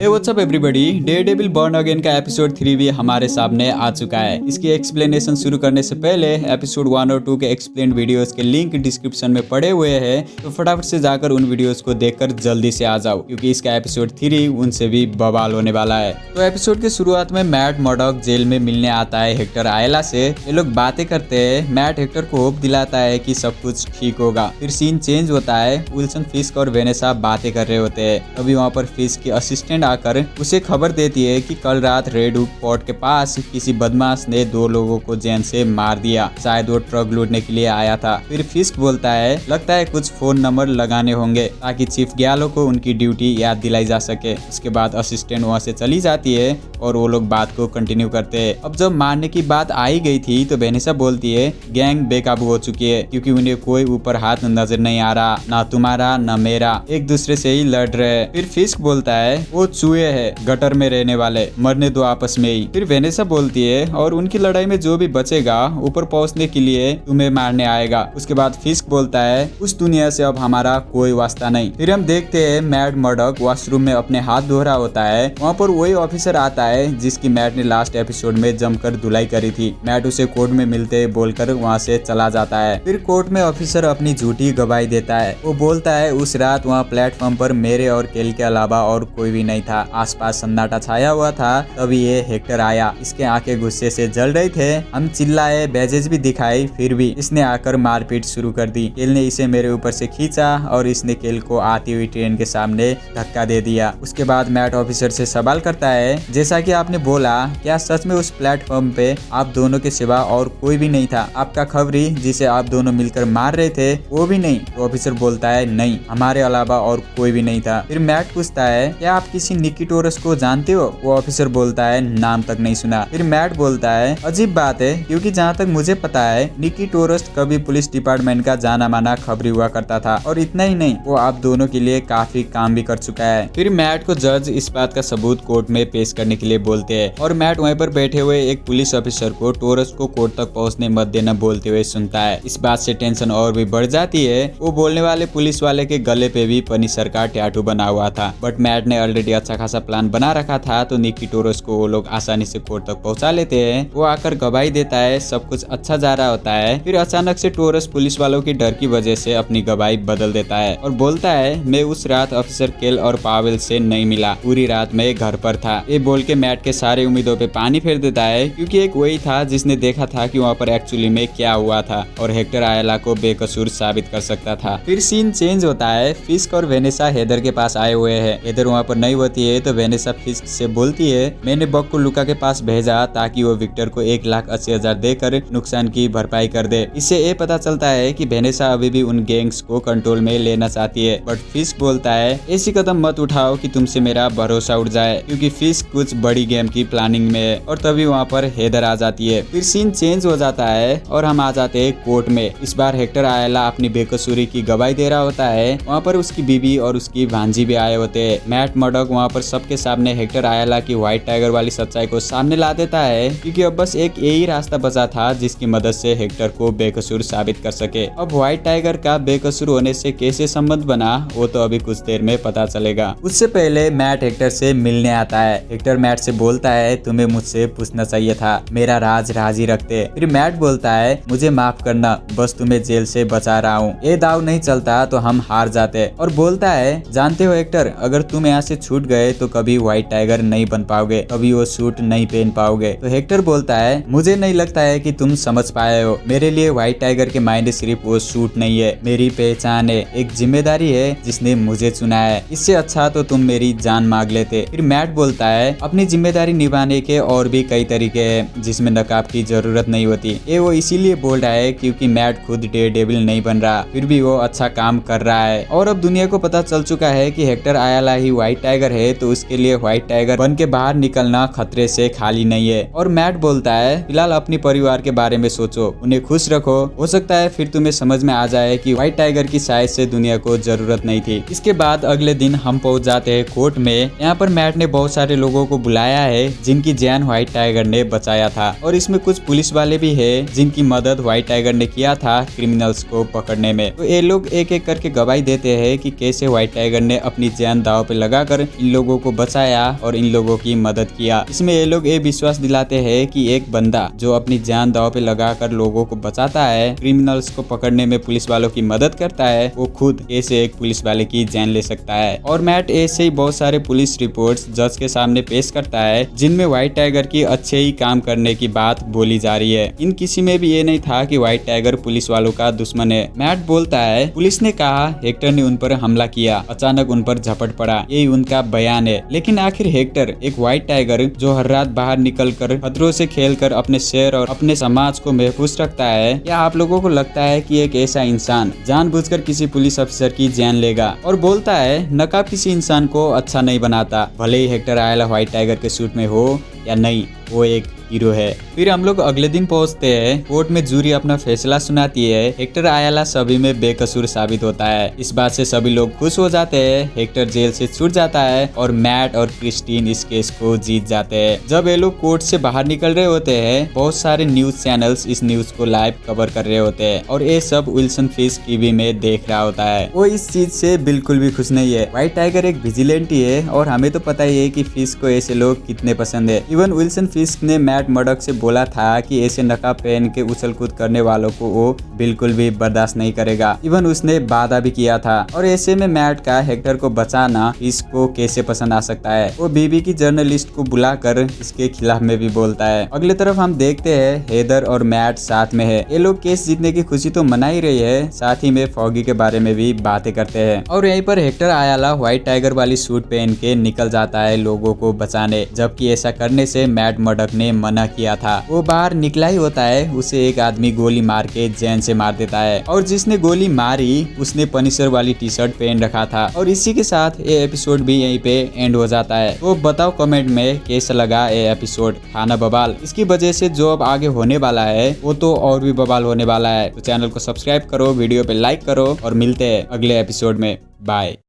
हे what's up everybody, daredevil born again का episode 3 भी हमारे सामने आ चुका है। इसकी एक्सप्लेनेशन शुरू करने से पहले एपिसोड 1 और 2 के एक्सप्लेन वीडियोस के लिंक डिस्क्रिप्शन में पड़े हुए हैं, तो फटाफट से जाकर उन वीडियोस को देखकर जल्दी से आ जाओ, क्योंकि इसका एपिसोड 3 उनसे भी बवाल होने वाला है। तो एपिसोड के शुरुआत में मैट मर्डॉक जेल में मिलने आता है हेक्टर आयला से। ये लोग बातें करते हैं। मैट हेक्टर को होप दिलाता है कि सब कुछ ठीक होगा। फिर सीन चेंज होता है। विल्सन, फिस्क और वेनेसा बातें कर रहे होते हैं। तभी वहाँ पर फिस्क की असिस्टेंट आकर उसे खबर देती है कि कल रात रेडवुड फोर्ट के पास किसी बदमाश ने 2 लोगों को जैन से मार दिया। शायद वो ट्रक लूटने के लिए आया था। फिर फिस्क बोलता है लगता है कुछ फोन नंबर लगाने होंगे ताकि चीफ ग्यालो को उनकी ड्यूटी याद दिलाई जा सके। उसके बाद असिस्टेंट वहाँ से चली जाती है और वो लोग बात को कंटिन्यू करते हैं। अब जब मारने की बात आई गई थी तो वेनेसा बोलती है गैंग बेकाबू हो चुकी है, क्योंकि उन्हें कोई ऊपर हाथ नजर नहीं आ रहा, ना तुम्हारा ना मेरा, एक दूसरे से ही लड़ रहे। फिर फिस्क बोलता है वो चूहे है, गटर में रहने वाले, मरने दो आपस में ही। फिर वेनेसा बोलती है और उनकी लड़ाई में जो भी बचेगा ऊपर पहुंचने के लिए तुम्हें मारने आएगा। उसके बाद फिस्क बोलता है उस दुनिया से अब हमारा कोई वास्ता नहीं। फिर हम देखते हैं मैट मर्डॉक वॉशरूम में अपने हाथ धो रहा होता है। वहाँ पर वही ऑफिसर आता है जिसकी मैट ने लास्ट एपिसोड में जमकर धुलाई करी थी। मैट उसे कोर्ट में मिलते बोलकर वहाँ से चला जाता है। फिर कोर्ट में ऑफिसर अपनी झूठी गवाही देता है। वो बोलता है उस रात वहाँ प्लेटफॉर्म पर मेरे और केल के अलावा और कोई भी नहीं था। आसपास सन्नाटा छाया हुआ था। तभी ये हेक्टर आया। इसके आंखें गुस्से से जल रही थे। हम चिल्लाए, बैजेस भी दिखाई, फिर भी इसने आकर मारपीट शुरू कर दी। केल ने इसे मेरे ऊपर से खींचा और इसने केल को आती हुई ट्रेन के सामने धक्का दे दिया। उसके बाद मैट ऑफिसर से सवाल करता है जैसा कि आपने बोला, क्या सच में उस प्लेटफॉर्म पे आप दोनों के सिवा और कोई भी नहीं था? आपका खबरी जिसे आप दोनों मिलकर मार रहे थे वो भी नहीं? तो ऑफिसर बोलता है नहीं, हमारे अलावा और कोई भी नहीं था। फिर मैट पूछता है क्या आप किसी निकिटोरस को जानते हो? वो ऑफिसर बोलता है नाम तक नहीं सुना। फिर मैट बोलता है अजीब बात है, क्योंकि जहाँ तक मुझे पता है निकिटोरस कभी पुलिस डिपार्टमेंट का जाना माना खबरी हुआ करता था, और इतना ही नहीं, वो आप दोनों के लिए काफी काम भी कर चुका है। फिर मैट को जज इस बात का सबूत कोर्ट में पेश करने के लिए बोलते हैं, और मैट वहीं पर बैठे हुए एक पुलिस ऑफिसर को टोरस को कोर्ट तक पहुंचने मत देना बोलते हुए सुनता है। इस बात से टेंशन और भी बढ़ जाती है। वो बोलने वाले पुलिस वाले के गले पे भी पनिशर का टैटू बना हुआ था, बट मैट ने ऑलरेडी अच्छा खासा प्लान बना रखा था, तो निकिटोरस को वो लोग आसानी से कोर्ट तक पहुंचा लेते हैं। वो आकर गवाही देता है, सब कुछ अच्छा जा रहा होता है। फिर अचानक से टोरस पुलिस वालों की डर की वजह से अपनी गवाही बदल देता है और बोलता है मैं उस रात ऑफिसर केल और पावेल से नहीं मिला, पूरी रात मैं घर पर था। ये बोल के मैट के सारे उम्मीदों पे पानी फेर देता है, क्योंकि एक वही था जिसने देखा था कि वहाँ पर एक्चुअली में क्या हुआ था और हेक्टर आयला को बेकसूर साबित कर सकता था। फिर सीन चेंज होता है। फिस्क और वेनेसा हेदर के पास आए हुए हैं। हेदर वहाँ पर नहीं होती है, तो वेनेसा फिस्क से बोलती है मैंने बक को लुका के पास भेजा ताकि वो विक्टर को 1,80,000 देकर नुकसान की भरपाई कर दे। इससे ये पता चलता है कि वेनेसा अभी भी उन गैंग्स को कंट्रोल में लेना चाहती है, बट फिस्क बोलता है ऐसी कदम मत उठाओ कि तुमसे मेरा भरोसा उठ जाए, क्योंकि फिस्क कुछ बड़ी गेम की प्लानिंग में है। और तभी वहाँ पर हेदर आ जाती है। फिर सीन चेंज हो जाता है और हम आ जाते हैं कोर्ट में। इस बार हेक्टर आयला अपनी बेकसूरी की गवाही दे रहा होता है। वहाँ पर उसकी बीबी और उसकी भांजी भी आए होते हैं। मैट मर्डॉक वहाँ पर सबके सामने हेक्टर आयला की व्हाइट टाइगर वाली सच्चाई को सामने ला देता है, क्योंकि अब बस एक यही रास्ता बचा था जिसकी मदद से हेक्टर को बेकसूर साबित कर सके। अब व्हाइट टाइगर का बेकसूर होने से कैसे संबंध बना वो तो अभी कुछ देर में पता चलेगा। उससे पहले मैट हेक्टर से मिलने आता है। हेक्टर मैट से बोलता है तुम्हें मुझसे पूछना चाहिए था, मेरा राज ही रखते। फिर मैट बोलता है मुझे माफ करना, बस तुम्हें जेल से बचा रहा हूँ, ये दाव नहीं चलता तो हम हार जाते। और बोलता है जानते हो हेक्टर, अगर तुम यहाँ से छूट गए तो कभी व्हाइट टाइगर नहीं बन पाओगे, कभी वो सूट नहीं पहन पाओगे। तो हेक्टर बोलता है मुझे नहीं लगता है कि तुम समझ पाए हो, मेरे लिए व्हाइट टाइगर के मायने सिर्फ वो सूट नहीं है, मेरी पहचान है, एक जिम्मेदारी है जिसने मुझे चुना है। इससे अच्छा तो तुम मेरी जान मांग लेते। फिर मैट बोलता है अपनी जिम्मेदारी निभाने के और भी कई तरीके हैं जिसमें नकाब की जरूरत नहीं होती। ये वो इसीलिए बोल रहा है क्योंकि मैट खुद डेयरडेविल नहीं बन रहा, फिर भी वो अच्छा काम कर रहा है। और अब दुनिया को पता चल चुका है कि हेक्टर आयला ही व्हाइट टाइगर है, तो उसके लिए व्हाइट टाइगर बन के बाहर निकलना खतरे से खाली नहीं है। और मैट बोलता है फिलहाल अपने परिवार के बारे में सोचो, उन्हें खुश रखो, हो सकता है फिर तुम्हें समझ में आ जाए कि व्हाइट टाइगर की शायद से दुनिया को जरूरत नहीं थी। इसके बाद अगले दिन हम पहुंच जाते हैं कोर्ट में। यहाँ पर मैट ने बहुत सारे लोगों को बुलाया है जिनकी जान व्हाइट टाइगर ने बचाया था, और इसमें कुछ पुलिस वाले भी है जिनकी मदद व्हाइट टाइगर ने किया था क्रिमिनल्स को पकड़ने में। तो ये लोग एक एक करके गवाही देते हैं कि कैसे व्हाइट टाइगर ने अपनी जान दांव पे लगाकर इन लोगों को बचाया और इन लोगों की मदद किया। इसमें ये लोग ये विश्वास दिलाते हैं कि एक बंदा जो अपनी जान दांव पे लगाकर लोगों को बचाता है, क्रिमिनल्स को पकड़ने में पुलिस वालों की मदद करता है, वो खुद ऐसे एक पुलिस वाले की जान ले सकता है। और मैट ऐसे ही बहुत सारे पुलिस रिपोर्ट्स जज के सामने पेश करता है जिनमें व्हाइट टाइगर की अच्छे ही काम करने की बात बोली जा रही है। इन किसी में भी ये नहीं था कि व्हाइट टाइगर पुलिस वालों का दुश्मन है। मैट बोलता है पुलिस ने कहा हेक्टर ने उन पर हमला किया, अचानक उन पर झपट पड़ा, यही उनका बयान है। लेकिन आखिर हेक्टर एक व्हाइट टाइगर जो हर रात बाहर निकलकर खतरों से खेलकर अपने शहर और अपने समाज को महफूज रखता है, या आप लोगों को लगता है कि एक ऐसा इंसान जानबूझकर किसी पुलिस अफसर की जान लेगा? और बोलता है नकाब किसी इंसान को अच्छा नहीं बनाता, भले ही हेक्टर आयला व्हाइट टाइगर के सूट में हो या नहीं, वो एक हीरो है। फिर हम लोग अगले दिन पहुंचते हैं। कोर्ट में जूरी अपना फैसला सुनाती है। हेक्टर आयला सभी में बेकसूर साबित होता है। इस बात से सभी लोग खुश हो जाते हैं। हेक्टर जेल से छूट जाता है और मैट और क्रिस्टीन इस केस को जीत जाते हैं। जब ये लोग कोर्ट से बाहर निकल रहे होते हैं, बहुत सारे न्यूज चैनल्स इस न्यूज को लाइव कवर कर रहे होते हैं और ये सब विल्सन फिस्क टीवी में देख रहा होता है। वो इस चीज से बिल्कुल भी खुश नहीं है। व्हाइट टाइगर एक विजिलेंटी है और हमें तो पता ही है कि फिस्क को ऐसे लोग कितने पसंद है। इवन विल्सन फिस्क ने मैट मर्डॉक से बोला था कि ऐसे नकाब पहन के उछल कूद करने वालों को वो बिल्कुल भी बर्दाश्त नहीं करेगा। इवन उसने वादा भी किया था। और ऐसे में मैट का हेक्टर को बचाना इसको कैसे पसंद आ सकता है। वो बीबी की जर्नलिस्ट को बुलाकर इसके खिलाफ में भी बोलता है। अगले तरफ हम देखते हैं हेदर और मैट साथ में है। ये लोग केस जीतने की खुशी तो मना ही रही है, साथ ही में फॉगी के बारे में भी बातें करते हैं। और यहीं पर हेक्टर आयला व्हाइट टाइगर वाली सूट पहन के निकल जाता है लोगों को बचाने, जबकि ऐसा करने से मैट मर्डॉक ने मना किया था। वो बाहर निकला ही होता है, उसे एक आदमी गोली मार के जैन से मार देता है और जिसने गोली मारी उसने पनिशर वाली टी शर्ट पहन रखा था। और इसी के साथ ये एपिसोड भी यहीं पे एंड हो जाता है। तो बताओ कमेंट में कैसा लगा ये एपिसोड, खाना बवाल। इसकी वजह से जो अब आगे होने वाला है वो तो और भी बवाल होने वाला है। तो चैनल को सब्सक्राइब करो, वीडियो पे लाइक करो और मिलते हैं अगले एपिसोड में। बाय।